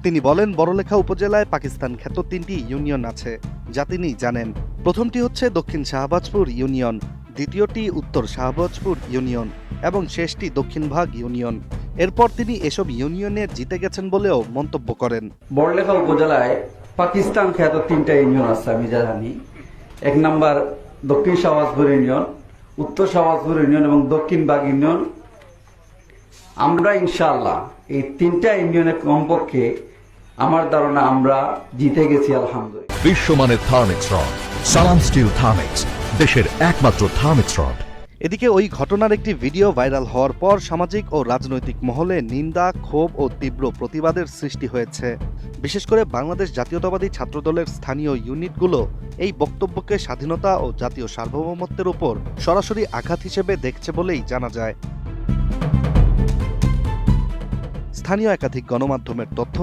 তিনি বলেন, বড়লেখা উপজেলায় পাকিস্তান খ্যাত 3টি ইউনিয়ন আছে যা তিনি জানেন। প্রথমটি হচ্ছে দক্ষিণ শাহবাজপুর ইউনিয়ন, দ্বিতীয়টি উত্তর শাহবাজপুর ইউনিয়ন এবং শেষটি দক্ষিণভাগ ইউনিয়ন। এরপর তিনি এসব ইউনিয়নে জিতে গেছেন বলেও মন্তব্য করেন। বড়লেখা উপজেলায় পাকিস্তান খ্যাত 3টা ইউনিয়ন আছে আমি যা জানি। 1 নম্বর দক্ষিণ শাহবাজপুর ইউনিয়ন, উত্তর শাহবাজপুর ইউনিয়ন এবং দক্ষিণবাগ ইউনিয়ন। আমরা ইনশাআল্লাহ এই 3টা ইউনিয়নের কমপক্ষে আমার ধারণা আমরা জিতে গেছি আলহামদুলিল্লাহ। বিশ্বমানের থার্মিক্স রড, সালাম স্টিল থার্মিক্স, দেশের একমাত্র থার্মিক্স রড। এদিকে ওই ঘটনার একটি ভিডিও ভাইরাল হওয়ার পর সামাজিক ও রাজনৈতিক মহলে নিন্দা, ক্ষোভ ও তীব্র প্রতিবাদের সৃষ্টি হয়েছে। বিশেষ করে বাংলাদেশ জাতীয়তাবাদী ছাত্রদলের স্থানীয় ইউনিটগুলো এই বক্তব্যকে স্বাধীনতা ও জাতীয় সার্বভৌমত্বের উপর সরাসরি আঘাত হিসেবে দেখছে বলেই জানা যায়। স্থানীয় একাধিক গণমাধ্যমের তথ্য